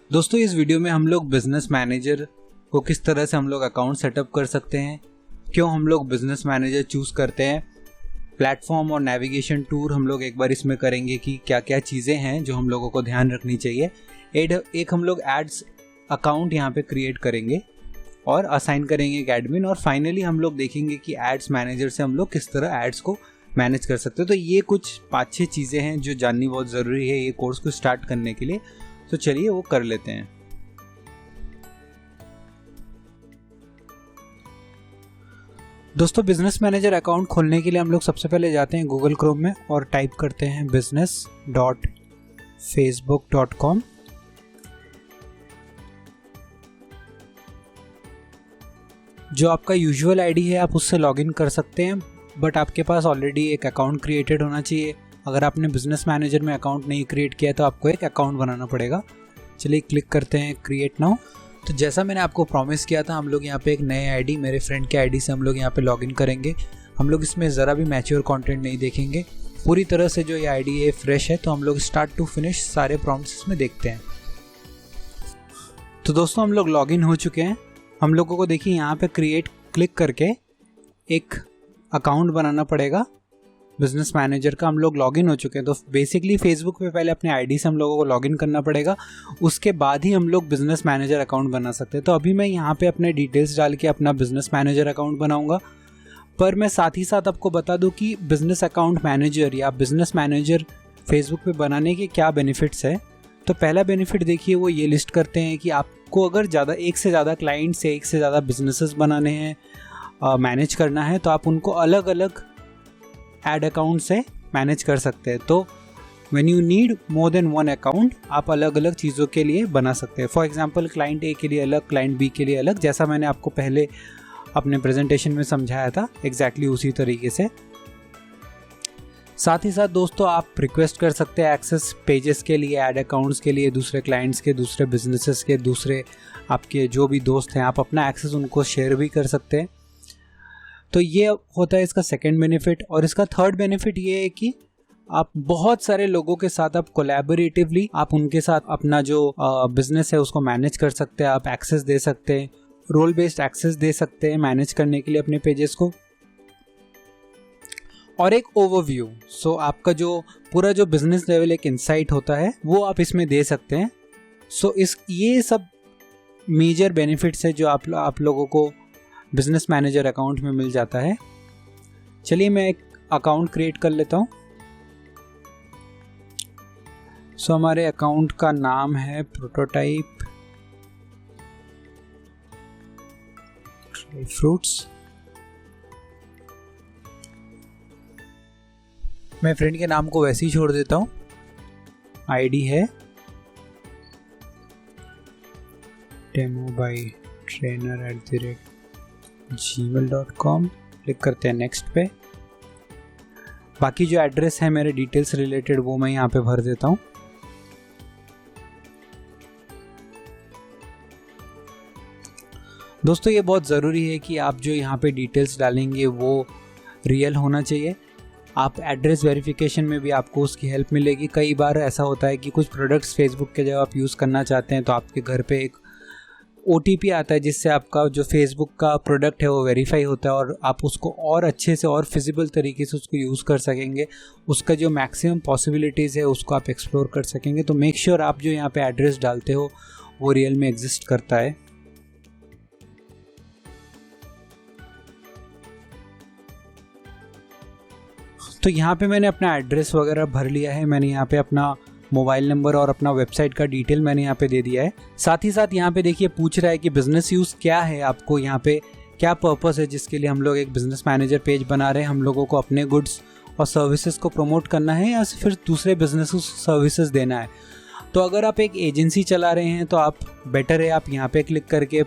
दोस्तों इस वीडियो में हम लोग बिजनेस मैनेजर को किस तरह से हम लोग अकाउंट सेटअप कर सकते हैं, क्यों हम लोग बिजनेस मैनेजर चूज करते हैं, प्लेटफॉर्म और नेविगेशन टूर हम लोग एक बार इसमें करेंगे कि क्या क्या चीज़ें हैं जो हम लोगों को ध्यान रखनी चाहिए। एक हम लोग एड्स अकाउंट यहाँ पे क्रिएट करेंगे और असाइन करेंगे एक एडमिन, और फाइनली हम लोग देखेंगे कि एड्स मैनेजर से हम लोग किस तरह एड्स को मैनेज कर सकते हैं। तो ये कुछ 5-6 चीज़ें हैं जो जाननी बहुत ज़रूरी है ये कोर्स को स्टार्ट करने के लिए। तो चलिए वो कर लेते हैं। दोस्तों बिजनेस मैनेजर अकाउंट खोलने के लिए हम लोग सबसे पहले जाते हैं गूगल क्रोम में और टाइप करते हैं business.facebook.com। जो आपका यूजुअल आईडी है आप उससे लॉगिन कर सकते हैं, बट आपके पास ऑलरेडी एक अकाउंट क्रिएटेड होना चाहिए। अगर आपने बिजनेस मैनेजर में अकाउंट नहीं क्रिएट किया तो आपको एक अकाउंट बनाना पड़ेगा। चलिए क्लिक करते हैं क्रिएट नाउ। तो जैसा मैंने आपको प्रॉमिस किया था हम लोग यहाँ पे एक नए आईडी, मेरे फ्रेंड के आईडी से हम लोग यहाँ पे लॉगिन करेंगे। हम लोग इसमें ज़रा भी मैच्योर कंटेंट नहीं देखेंगे, पूरी तरह से जो ये आईडी है फ्रेश है। तो हम लोग स्टार्ट टू फिनिश सारे प्रॉम्प्ट्स इसमें देखते हैं। तो दोस्तों हम लोग लॉगिन हो चुके हैं। हम लोगों को देखिए यहाँ पे क्रिएट क्लिक करके एक अकाउंट बनाना पड़ेगा बिजनेस मैनेजर का। हम लोग लॉगिन हो चुके हैं। तो बेसिकली फेसबुक पे पहले अपने आईडी से हम लोगों को लॉगिन करना पड़ेगा, उसके बाद ही हम लोग बिजनेस मैनेजर अकाउंट बना सकते हैं। तो अभी मैं यहाँ पे अपने डिटेल्स डाल के अपना बिजनेस मैनेजर अकाउंट बनाऊंगा, पर मैं साथ ही साथ आपको बता दूं कि बिजनेस अकाउंट मैनेजर या बिजनेस मैनेजर फेसबुक पे बनाने के क्या बेनिफिट्स है। तो पहला बेनिफिट देखिए वो ये लिस्ट करते हैं कि आपको अगर एक से ज़्यादा क्लाइंट्स से एक से ज़्यादा बिजनेसेस बनाने हैं, मैनेज करना है, तो आप उनको अलग अलग एड अकाउंट से मैनेज कर सकते हैं। तो when you need more than one account आप अलग अलग चीज़ों के लिए बना सकते हैं। फॉर एग्जांपल क्लाइंट ए के लिए अलग, क्लाइंट बी के लिए अलग, जैसा मैंने आपको पहले अपने प्रेजेंटेशन में समझाया था एग्जैक्टली उसी तरीके से। साथ ही साथ दोस्तों आप रिक्वेस्ट कर सकते हैं एक्सेस पेजेस के लिए, ऐड अकाउंट्स के लिए, दूसरे क्लाइंट्स के, दूसरे बिजनेसेस के, दूसरे आपके जो भी दोस्त हैं आप अपना एक्सेस उनको शेयर भी कर सकते हैं। तो ये होता है इसका सेकंड बेनिफिट। और इसका थर्ड बेनिफिट ये है कि आप बहुत सारे लोगों के साथ आप कोलैबोरेटिवली आप उनके साथ अपना जो बिजनेस है उसको मैनेज कर सकते हैं। आप एक्सेस दे सकते हैं, रोल बेस्ड एक्सेस दे सकते हैं मैनेज करने के लिए अपने पेजेस को। और एक ओवरव्यू, सो आपका जो पूरा जो बिजनेस लेवल एक इंसाइट होता है वो आप इसमें दे सकते हैं। सो ये सब मेजर बेनिफिट्स है जो आप लोगों को बिजनेस मैनेजर अकाउंट में मिल जाता है। चलिए मैं एक अकाउंट क्रिएट कर लेता हूँ। सो हमारे अकाउंट का नाम है प्रोटोटाइप ड्राई फ्रूट्स। मैं फ्रेंड के नाम को वैसे ही छोड़ देता हूँ। आईडी है demobytrainer@gmail.com। क्लिक करते हैं नेक्स्ट पे। बाकी जो एड्रेस है मेरे डिटेल्स रिलेटेड वो मैं यहाँ पे भर देता हूँ। दोस्तों ये बहुत ज़रूरी है कि आप जो यहाँ पे डिटेल्स डालेंगे वो रियल होना चाहिए। आप एड्रेस वेरिफिकेशन में भी आपको उसकी हेल्प मिलेगी। कई बार ऐसा होता है कि कुछ प्रोडक्ट्स फेसबुक के जब आप यूज़ करना चाहते हैं तो आपके घर पे एक OTP आता है जिससे आपका जो फेसबुक का प्रोडक्ट है वो वेरीफाई होता है और आप उसको और अच्छे से और फिजिबल तरीके से उसको यूज़ कर सकेंगे। उसका जो मैक्सिमम पॉसिबिलिटीज़ है उसको आप एक्सप्लोर कर सकेंगे। तो मेक श्योर आप जो यहाँ पे एड्रेस डालते हो वो रियल में एग्जिस्ट करता है। तो यहाँ पे मैंने अपना एड्रेस वगैरह भर लिया है। मैंने यहाँ पे अपना मोबाइल नंबर और अपना वेबसाइट का डिटेल मैंने यहाँ पे दे दिया है। साथ ही साथ यहाँ पे देखिए पूछ रहा है कि बिजनेस यूज़ क्या है, आपको यहाँ पे क्या पर्पस है जिसके लिए हम लोग एक बिजनेस मैनेजर पेज बना रहे हैं। हम लोगों को अपने गुड्स और सर्विसेज को प्रमोट करना है या फिर दूसरे बिजनेस को सर्विसेज देना है। तो अगर आप एक एजेंसी चला रहे हैं तो आप बेटर है आप यहाँ पे क्लिक करके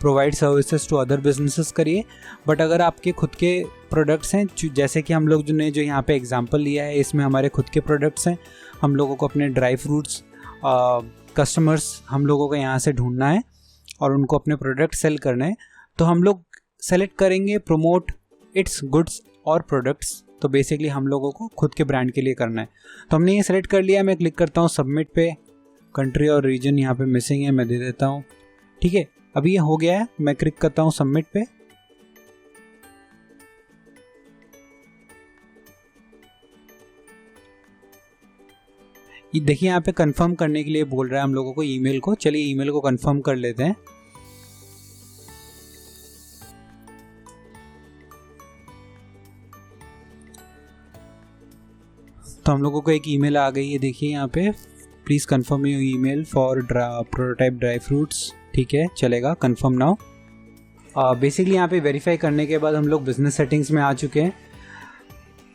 provide services to other businesses करिए। बट अगर आपके खुद के प्रोडक्ट्स हैं, जैसे कि हम लोग जो यहाँ पे एग्जांपल लिया है इसमें हमारे खुद के प्रोडक्ट्स हैं, हम लोगों को अपने ड्राई फ्रूट्स कस्टमर्स हम लोगों को यहाँ से ढूंढना है और उनको अपने प्रोडक्ट सेल करना है, तो हम लोग सेलेक्ट करेंगे प्रमोट इट्स गुड्स और प्रोडक्ट्स तो बेसिकली हम लोगों को खुद के ब्रांड के लिए करना है। तो हमने ये सेलेक्ट कर लिया, मैं क्लिक करता हूँ सबमिट पे। कंट्री और रीजन यहाँ पे मिसिंग है, मैं दे देता हूँ। ठीक है, अभी ये हो गया है, मैं क्लिक करता हूँ सबमिट पे। ये देखिए यहाँ पे कंफर्म करने के लिए बोल रहा है हम लोगों को ईमेल को। चलिए ईमेल को कंफर्म कर लेते हैं। तो हम लोगों को एक ईमेल आ गई है, देखिए यहाँ पे, please confirm your email for prototype dry fruits. ठीक है, चलेगा, कंफर्म नाउ। बेसिकली यहाँ पे वेरीफाई करने के बाद हम लोग बिजनेस सेटिंग्स में आ चुके हैं।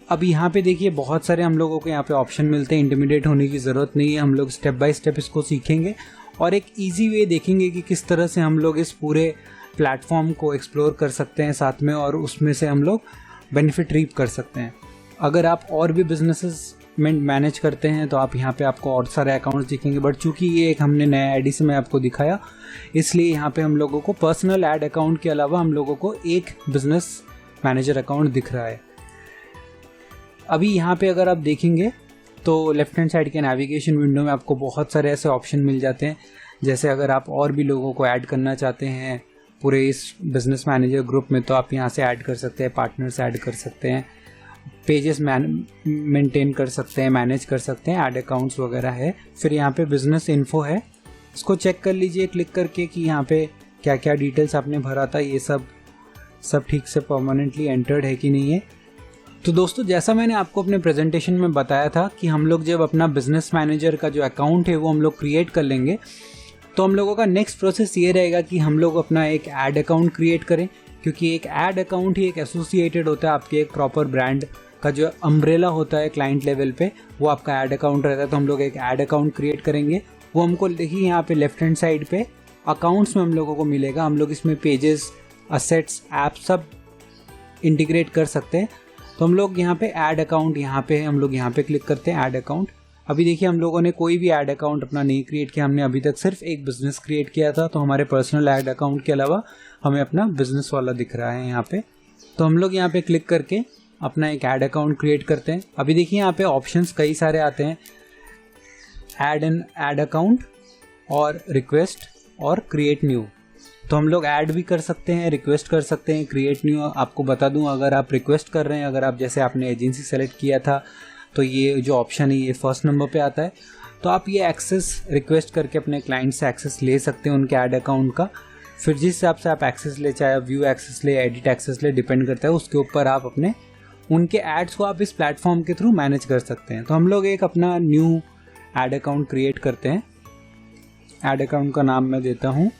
अब यहाँ पे देखिए बहुत सारे हम लोगों को यहाँ पे ऑप्शन मिलते हैं, इंटिमिडेट होने की ज़रूरत नहीं है। हम लोग स्टेप बाय स्टेप इसको सीखेंगे और एक इजी वे देखेंगे कि किस तरह से हम लोग इस पूरे प्लेटफॉर्म को एक्सप्लोर कर सकते हैं साथ में, और उसमें से हम लोग बेनिफिट रीप कर सकते हैं। अगर आप और भी बिजनेसेस में मैनेज करते हैं तो आप यहाँ पे आपको और सारे अकाउंट्स दिखेंगे, बट चूंकि ये एक हमने नया आईडी से मैं आपको दिखाया, इसलिए यहाँ पे हम लोगों को पर्सनल ऐड अकाउंट के अलावा हम लोगों को एक बिजनेस मैनेजर अकाउंट दिख रहा है। अभी यहाँ पे अगर आप देखेंगे तो लेफ्ट हैंड साइड के नेविगेशन विंडो में आपको बहुत सारे ऐसे ऑप्शन मिल जाते हैं, जैसे अगर आप और भी लोगों को ऐड करना चाहते हैं पूरे इस बिजनेस मैनेजर ग्रुप में तो आप यहाँ से ऐड कर सकते हैं, पार्टनर्स ऐड कर सकते हैं, पेजेस मेंटेन कर सकते हैं, मैनेज कर सकते हैं, ऐड अकाउंट्स वगैरह है। फिर यहाँ पे बिजनेस इन्फो है, इसको चेक कर लीजिए क्लिक करके कि यहाँ पे क्या क्या डिटेल्स आपने भरा था, ये सब ठीक से परमानेंटली एंटर्ड है कि नहीं है। तो दोस्तों जैसा मैंने आपको अपने प्रेजेंटेशन में बताया था कि हम लोग जब अपना बिजनेस मैनेजर का जो अकाउंट है वो हम लोग क्रिएट कर लेंगे, तो हम लोगों का नेक्स्ट प्रोसेस ये रहेगा कि हम लोग अपना एक ऐड अकाउंट क्रिएट करें, क्योंकि एक ऐड अकाउंट ही एक एसोसिएटेड होता है आपके एक प्रॉपर ब्रांड का जो अम्ब्रेला होता है क्लाइंट लेवल पे, वो आपका ऐड अकाउंट रहता है। तो हम लोग एक ऐड अकाउंट क्रिएट करेंगे, वो हमको देखिए यहाँ पे लेफ्ट हैंड साइड पे अकाउंट्स में हम लोगों को मिलेगा। हम लोग इसमें पेजेस, असेट्स, ऐप सब इंटीग्रेट कर सकते हैं। तो हम लोग यहाँ पे ऐड अकाउंट यहाँ पे है, हम लोग यहाँ पे क्लिक करते हैं ऐड अकाउंट। अभी देखिए हम लोगों ने कोई भी ऐड अकाउंट अपना नहीं क्रिएट किया, हमने अभी तक सिर्फ एक बिजनेस क्रिएट किया था। तो हमारे पर्सनल ऐड अकाउंट के अलावा हमें अपना बिजनेस वाला दिख रहा है यहाँ पे। तो हम लोग यहाँ पे क्लिक करके अपना एक ऐड अकाउंट क्रिएट करते हैं। अभी देखिए यहाँ पे ऑप्शंस कई सारे आते हैं, ऐड एन ऐड अकाउंट और रिक्वेस्ट और क्रिएट न्यू। तो हम लोग ऐड भी कर सकते हैं, रिक्वेस्ट कर सकते हैं, क्रिएट न्यू। आपको बता दूं, अगर आप रिक्वेस्ट कर रहे हैं, अगर आप जैसे आपने एजेंसी सेलेक्ट किया था तो ये जो ऑप्शन है ये फर्स्ट नंबर पे आता है। तो आप ये एक्सेस रिक्वेस्ट करके अपने क्लाइंट से एक्सेस ले सकते हैं उनके ऐड अकाउंट का। फिर जिस हिसाब से आप एक्सेस ले, चाहे व्यू एक्सेस ले, एडिट एक्सेस ले, डिपेंड करता है, उसके ऊपर आप अपने उनके एड्स को आप इस प्लेटफॉर्म के थ्रू मैनेज कर सकते हैं। तो हम लोग एक अपना न्यू ऐड अकाउंट क्रिएट करते हैं। ऐड अकाउंट का नाम मैं देता हूँ,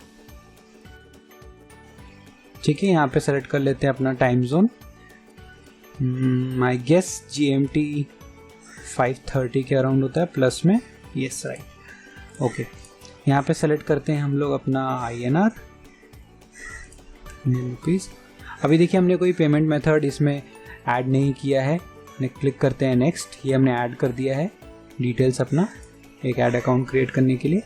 ठीक है। यहाँ पे सेलेक्ट कर लेते हैं अपना time zone, my guess GMT 5:30 के अराउंड होता है प्लस में, यस राइट, ओके। यहाँ पे सेलेक्ट करते हैं हम लोग अपना INR रुपीज़। अभी देखिए हमने कोई पेमेंट मेथड इसमें ऐड नहीं किया है, क्लिक करते हैं नेक्स्ट। ये हमने ऐड कर दिया है डिटेल्स अपना एक ऐड अकाउंट क्रिएट करने के लिए।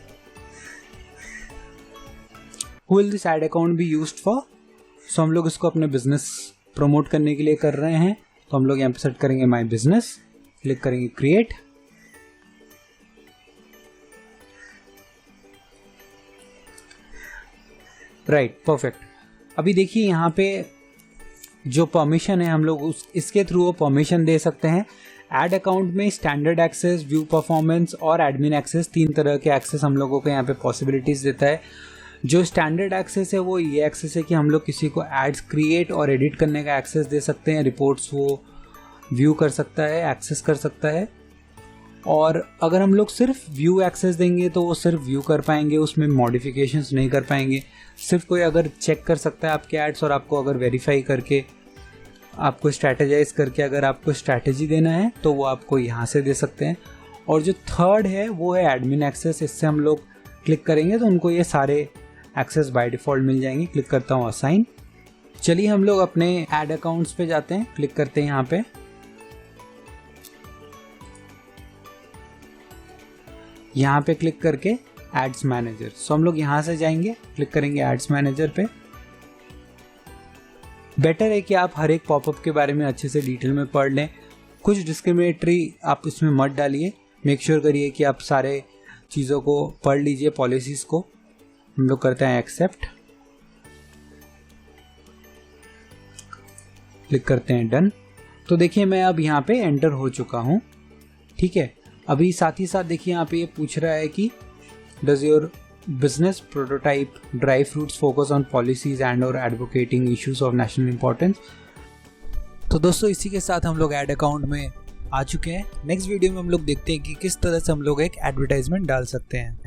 Who will this ad account be used for? So हम लोग इसको अपने बिजनेस प्रमोट करने के लिए कर रहे हैं। तो हम लोग यहाँ पे सेट करेंगे माई बिजनेस, क्लिक करेंगे क्रिएट। Right, perfect. अभी देखिए यहाँ पे जो परमिशन है हम लोग इसके थ्रू वो परमिशन दे सकते हैं। ऐड अकाउंट में स्टैंडर्ड एक्सेस, व्यू परफॉर्मेंस और एडमिन एक्सेस, 3 तरह के एक्सेस हम लोगों को यहाँ पे पॉसिबिलिटीज देता है। जो स्टैंडर्ड एक्सेस है वो ये एक्सेस है कि हम लोग किसी को एड्स क्रिएट और एडिट करने का एक्सेस दे सकते हैं, रिपोर्ट्स वो व्यू कर सकता है, एक्सेस कर सकता है। और अगर हम लोग सिर्फ व्यू एक्सेस देंगे तो वो सिर्फ व्यू कर पाएंगे, उसमें मॉडिफिकेशंस नहीं कर पाएंगे। सिर्फ कोई अगर चेक कर सकता है आपके एड्स, और आपको अगर वेरीफाई करके, आपको स्ट्रैटेजाइज करके अगर आपको स्ट्रैटेजी देना है तो वो आपको यहाँ से दे सकते हैं। और जो थर्ड है वो है एडमिन एक्सेस। इससे हम लोग क्लिक करेंगे तो उनको ये सारे एक्सेस बाय डिफ़ॉल्ट मिल जाएंगे। क्लिक करता हूँ असाइन। चलिए हम लोग अपने ऐड अकाउंट्स पे जाते हैं, क्लिक करते हैं यहाँ पे। यहाँ पे क्लिक करके एड्स मैनेजर, सो हम लोग यहाँ से जाएंगे, क्लिक करेंगे एड्स मैनेजर पे। बेटर है कि आप हर एक पॉपअप के बारे में अच्छे से डिटेल में पढ़ लें, कुछ डिस्क्रिमिनेटरी आप इसमें मत डालिए, मेक श्योर करिए कि आप सारे चीज़ों को पढ़ लीजिए, पॉलिसीज़ को। हम लोग करते हैं एक्सेप्ट, क्लिक करते हैं डन। तो देखिए मैं अब यहाँ पे एंटर हो चुका हूँ, ठीक है। अभी साथ ही साथ देखिए यहाँ पे ये पूछ रहा है कि does your business prototype dry fruits focus on policies and or advocating issues of national importance. तो दोस्तों इसी के साथ हम लोग ऐड अकाउंट में आ चुके हैं। नेक्स्ट वीडियो में हम लोग देखते हैं कि किस तरह से हम लोग एक एडवर्टाइजमेंट डाल सकते हैं।